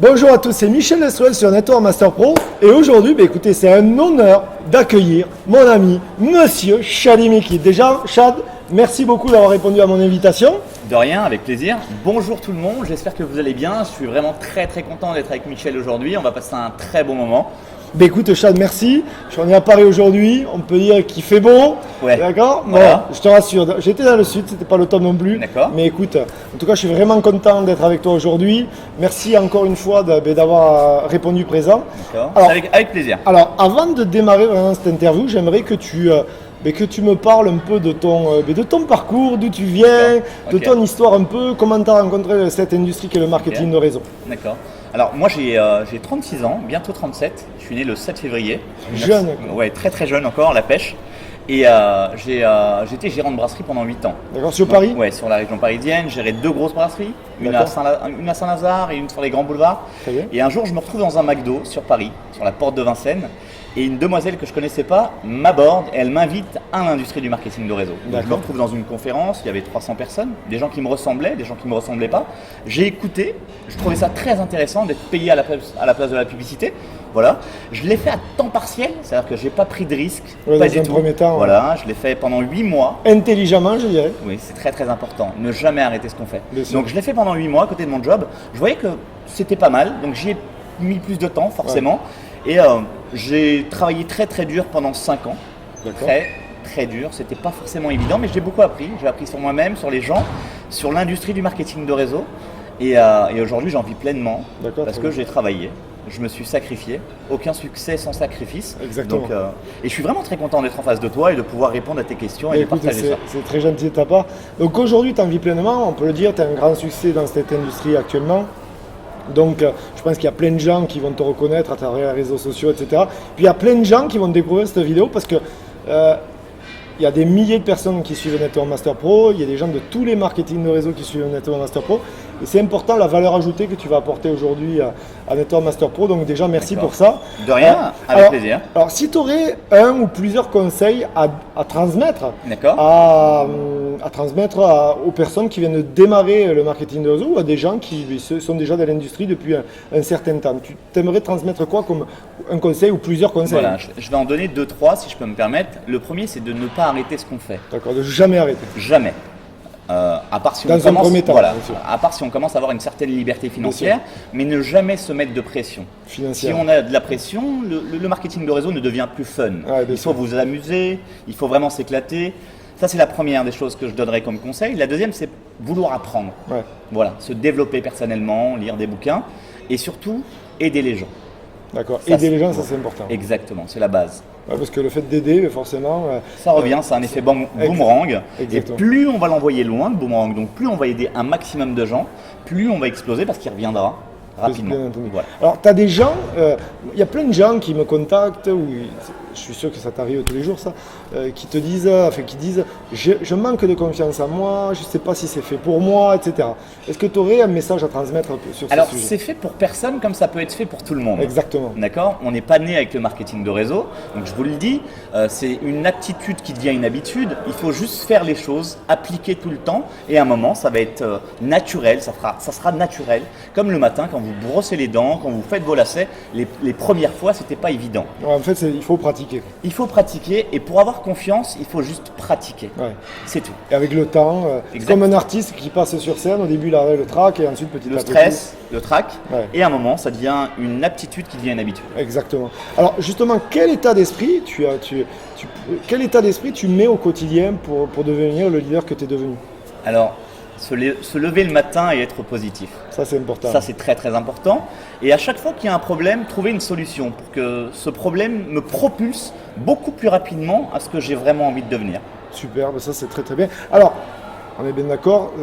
Bonjour à tous, c'est Michel Lestruel sur Network Master Pro et aujourd'hui, écoutez, c'est un honneur d'accueillir mon ami, Monsieur Chadi Miki. Déjà, Chad, merci beaucoup d'avoir répondu à mon invitation. De rien, avec plaisir. Bonjour tout le monde, j'espère que vous allez bien. Je suis vraiment très content d'être avec Michel aujourd'hui. On va passer un très bon moment. Écoute Chad, merci. Je suis à Paris aujourd'hui, on peut dire qu'il fait beau. Ouais. D'accord. Voilà. Bon, je te rassure, j'étais dans le sud, c'était pas le top non plus. D'accord. Mais écoute, en tout cas, je suis vraiment content d'être avec toi aujourd'hui. Merci encore une fois d'avoir répondu présent. D'accord. Alors, Avec plaisir. Alors, avant de démarrer vraiment cette interview, j'aimerais que tu me parles un peu de ton parcours, d'où tu viens, de ton histoire un peu, comment tu as rencontré cette industrie qui est le marketing de réseau. D'accord. Alors moi j'ai 36 ans, bientôt 37. Je suis né le 7 février. Jeune. Ouais, très jeune encore, la pêche. Et j'étais gérant de brasserie pendant 8 ans. D'accord, sur Paris? Ouais, sur la région parisienne. J'ai géré 2 grosses brasseries, une à Saint-Lazare et une sur les grands boulevards. Très bien. Et un jour, je me retrouve dans un McDo sur Paris, sur la porte de Vincennes. Et une demoiselle que je ne connaissais pas m'aborde et elle m'invite à l'industrie du marketing de réseau. Donc, je me retrouve dans une conférence, il y avait 300 personnes, des gens qui me ressemblaient, des gens qui ne me ressemblaient pas. J'ai écouté, je trouvais ça très intéressant d'être payé à la place de la publicité. Voilà. Je l'ai fait à temps partiel, c'est-à-dire que je n'ai pas pris de risque. Ouais, pas dans du un tout. premier temps. Voilà, je l'ai fait pendant 8 mois. Intelligemment, je dirais. Oui, c'est très important, ne jamais arrêter ce qu'on fait. Bien sûr. Donc je l'ai fait pendant 8 mois à côté de mon job. Je voyais que c'était pas mal, donc j'y ai mis plus de temps forcément. Ouais. Et j'ai travaillé très dur pendant 5 ans. D'accord. Très dur, c'était pas forcément évident, mais j'ai beaucoup appris. J'ai appris sur moi-même, sur les gens, sur l'industrie du marketing de réseau. Et aujourd'hui, j'en vis pleinement parce que j'ai travaillé. Je me suis sacrifié. Aucun succès sans sacrifice. Exactement. Donc, et je suis vraiment très content d'être en face de toi et de pouvoir répondre à tes questions et de partager ça. C'est très gentil de ta part. Donc aujourd'hui, tu en vis pleinement. On peut le dire, tu as un grand succès dans cette industrie actuellement. Donc, je pense qu'il y a plein de gens qui vont te reconnaître à travers les réseaux sociaux, etc. Puis, il y a plein de gens qui vont découvrir cette vidéo parce que il y a des milliers de personnes qui suivent Network Master Pro. Il y a des gens de tous les marketing de réseau qui suivent Network Master Pro. Et c'est important la valeur ajoutée que tu vas apporter aujourd'hui à Network Master Pro. Donc, déjà, merci pour ça. De rien, avec plaisir. Alors, si tu aurais un ou plusieurs conseils à transmettre, à transmettre aux personnes qui viennent de démarrer le marketing de réseau ou à des gens qui sont déjà dans l'industrie depuis un certain temps, tu aimerais transmettre quoi comme un conseil ou plusieurs conseils? Voilà, je vais en donner 2-3 si je peux me permettre. Le premier, c'est de ne pas arrêter ce qu'on fait. D'accord, de jamais arrêter. Jamais. À part si on commence à avoir une certaine liberté financière, mais ne jamais se mettre de pression. Si on a de la pression, le marketing de réseau ne devient plus fun. Il faut vous amuser, il faut vraiment s'éclater. Ça, c'est la première des choses que je donnerais comme conseil. La deuxième, c'est vouloir apprendre. Ouais. Voilà, se développer personnellement, lire des bouquins et surtout aider les gens. D'accord, aider les gens, ça c'est important. Exactement, c'est la base. Ouais, parce que le fait d'aider, forcément… ça revient, c'est un effet boomerang. Exactement. Et plus on va l'envoyer loin, le boomerang, donc plus on va aider un maximum de gens, plus on va exploser parce qu'il reviendra rapidement. Voilà. Alors, tu as des gens, il y a plein de gens qui me contactent, ou je suis sûr que ça t'arrive tous les jours, ça, qui te disent, je manque de confiance en moi, je ne sais pas si c'est fait pour moi, etc. Est-ce que tu aurais un message à transmettre sur ce sujet? Alors, c'est fait pour personne comme ça peut être fait pour tout le monde. Exactement. D'accord. On n'est pas né avec le marketing de réseau, donc je vous le dis, c'est une aptitude qui devient une habitude. Il faut juste faire les choses, appliquer tout le temps, et à un moment, ça va être naturel, ça sera naturel. Comme le matin, quand vous brossez les dents, quand vous faites vos lacets, les premières fois, c'était pas évident. Ouais, en fait, il faut pratiquer. Il faut pratiquer, et pour avoir confiance, il faut juste pratiquer. Ouais. C'est tout. Et avec le temps, comme un artiste qui passe sur scène, au début il a le trac et ensuite petit à petit. Le stress, le trac, et à un moment, ça devient une aptitude qui devient une habitude. Exactement. Alors justement, quel état d'esprit quel état d'esprit tu mets au quotidien pour devenir le leader que tu es devenu? Alors, se lever le matin et être positif. Ça, c'est important. Ça, c'est très important. Et à chaque fois qu'il y a un problème, trouver une solution pour que ce problème me propulse beaucoup plus rapidement à ce que j'ai vraiment envie de devenir. Super, ça c'est très bien. Alors, on est bien d'accord,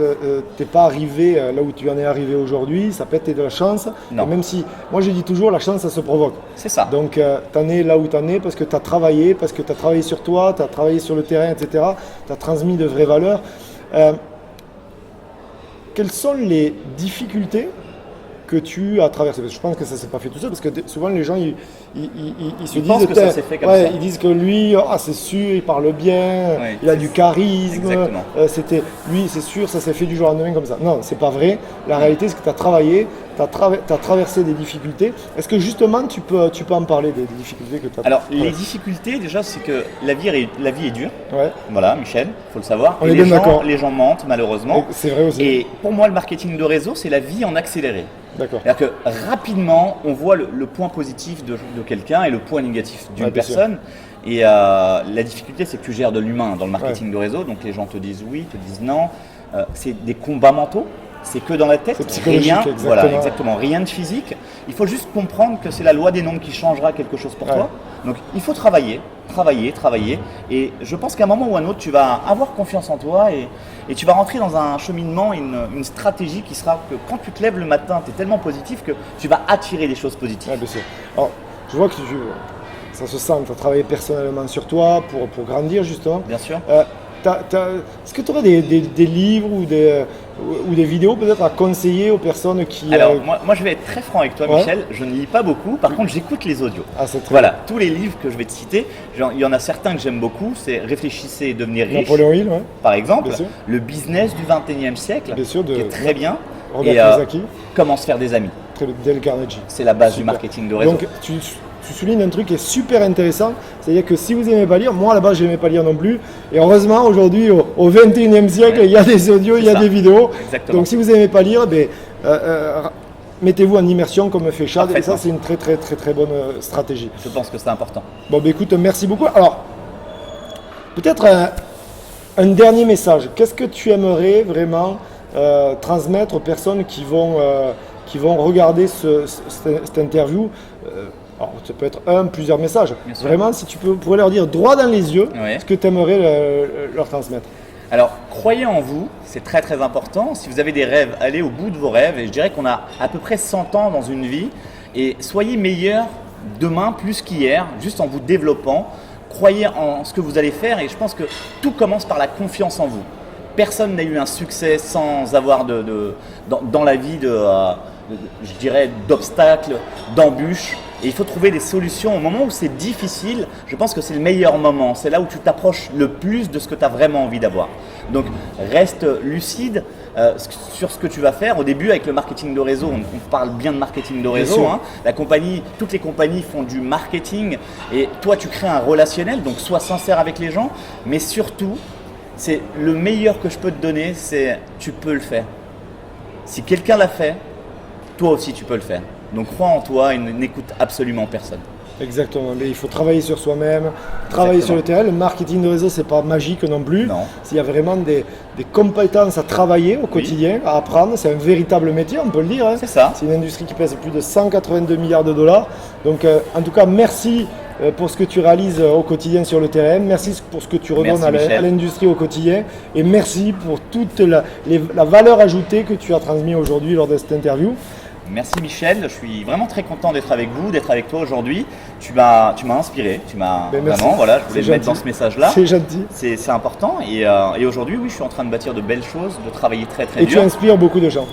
t'es pas arrivé là où tu en es arrivé aujourd'hui, ça peut être de la chance. Non. Même si, moi je dis toujours, la chance ça se provoque. C'est ça. Donc t'en es là où t'en es parce que tu as travaillé, parce que tu as travaillé sur toi, tu as travaillé sur le terrain, etc. Tu as transmis de vraies valeurs. Quelles sont les difficultés que tu as traversé? Je pense que ça ne s'est pas fait tout seul, parce que souvent les gens ils se disent que ça s'est fait comme ça. Ils disent que lui, c'est sûr, il parle bien, il a du charisme, lui c'est sûr, ça s'est fait du jour au lendemain comme ça. Non, c'est pas vrai. La réalité, c'est que tu as travaillé, tu as traversé des difficultés. Est-ce que justement tu peux en parler des difficultés que tu as? Alors les difficultés déjà, c'est que la vie est dure. Ouais. Voilà, Michel, faut le savoir. On est bien d'accord. Les gens mentent malheureusement. C'est vrai aussi. Et pour moi, le marketing de réseau, c'est la vie en accéléré. D'accord. C'est-à-dire que rapidement, on voit le point positif de quelqu'un et le point négatif d'une personne. Et la difficulté, c'est que tu gères de l'humain dans le marketing de réseau. Donc les gens te disent oui, te disent non. C'est des combats mentaux. C'est que dans la tête, c'est psychologique, rien, exactement. Voilà, exactement, rien de physique. Il faut juste comprendre que c'est la loi des nombres qui changera quelque chose pour toi. Donc il faut travailler. Et je pense qu'à un moment ou à un autre, tu vas avoir confiance en toi et tu vas rentrer dans un cheminement, une stratégie qui sera que quand tu te lèves le matin, tu es tellement positif que tu vas attirer des choses positives. Bien sûr. Alors, je vois que ça se sent, tu as travaillé personnellement sur toi pour grandir justement. Bien sûr. Est-ce que tu aurais des livres ou des vidéos peut-être à conseiller aux personnes qui… Alors moi je vais être très franc avec toi Michel, je ne lis pas beaucoup, par contre j'écoute les audios. Voilà, tous les livres que je vais te citer, il y en a certains que j'aime beaucoup, c'est Réfléchissez et devenir riche, Napoléon Hill, par exemple, le business du 21e siècle, qui est très bien, Robert Kiyosaki. Comment se faire des amis. Dale Carnegie. C'est la base du marketing de réseau. Donc tu soulignes un truc qui est super intéressant, c'est-à-dire que si vous n'aimez pas lire, moi à la base je n'aimais pas lire non plus, et heureusement aujourd'hui au 21e siècle il y a des audios, il y a des vidéos. Exactement. Donc si vous n'aimez pas lire, mettez-vous en immersion comme fait Chad, et ça c'est une très très très très bonne stratégie. Je pense que c'est important. Bon écoute, merci beaucoup. Alors peut-être un dernier message, qu'est-ce que tu aimerais vraiment transmettre aux personnes qui vont regarder cette interview? Alors, ça peut être plusieurs messages. Vraiment, si tu pourrais leur dire droit dans les yeux ce que tu aimerais leur transmettre. Alors, croyez en vous, c'est très très important. Si vous avez des rêves, allez au bout de vos rêves. Et je dirais qu'on a à peu près 100 ans dans une vie. Et soyez meilleurs demain plus qu'hier, juste en vous développant. Croyez en ce que vous allez faire. Et je pense que tout commence par la confiance en vous. Personne n'a eu un succès sans avoir dans la vie je dirais d'obstacles, d'embûches. Et il faut trouver des solutions au moment où c'est difficile. Je pense que c'est le meilleur moment. C'est là où tu t'approches le plus de ce que tu as vraiment envie d'avoir. Donc reste lucide sur ce que tu vas faire. Au début, avec le marketing de réseau, on parle bien de marketing de réseau. Toutes les compagnies font du marketing. Et toi, tu crées un relationnel. Donc sois sincère avec les gens. Mais surtout, c'est le meilleur que je peux te donner, c'est tu peux le faire. Si quelqu'un l'a fait, toi aussi tu peux le faire. Donc crois en toi et n'écoute absolument personne. Exactement, mais il faut travailler sur soi-même, travailler sur le terrain. Le marketing de réseau, c'est pas magique non plus. Non. Il y a vraiment des compétences à travailler au quotidien, à apprendre. C'est un véritable métier, on peut le dire. C'est ça. C'est une industrie qui pèse plus de 182 milliards de dollars. Donc en tout cas, merci pour ce que tu réalises au quotidien sur le terrain. Merci pour ce que tu redonnes à l'industrie au quotidien. Et merci pour toute la valeur ajoutée que tu as transmise aujourd'hui lors de cette interview. Merci Michel, je suis vraiment très content d'être avec vous, d'être avec toi aujourd'hui. Tu m'as inspiré, vraiment, voilà, je voulais mettre dans ce message-là. C'est gentil. C'est important et aujourd'hui, oui, je suis en train de bâtir de belles choses, de travailler très très dur. Et tu inspires beaucoup de gens.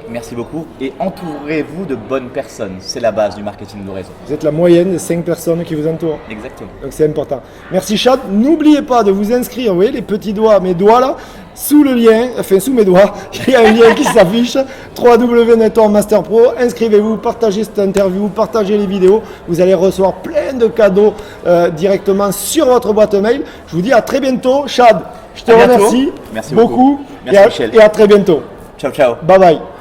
Merci beaucoup et entourez-vous de bonnes personnes, c'est la base du marketing de réseau. Vous êtes la moyenne des 5 personnes qui vous entourent. Exactement. Donc c'est important. Merci Chad, n'oubliez pas de vous inscrire, vous voyez les petits doigts, mes doigts là, sous le lien, enfin sous mes doigts, il y a un lien qui s'affiche, www.network Master Pro, inscrivez-vous, partagez cette interview, partagez les vidéos, vous allez recevoir plein de cadeaux directement sur votre boîte mail. Je vous dis à très bientôt, Chad, je te remercie Merci beaucoup. Merci Michel. Et à très bientôt. Ciao ciao. Bye bye.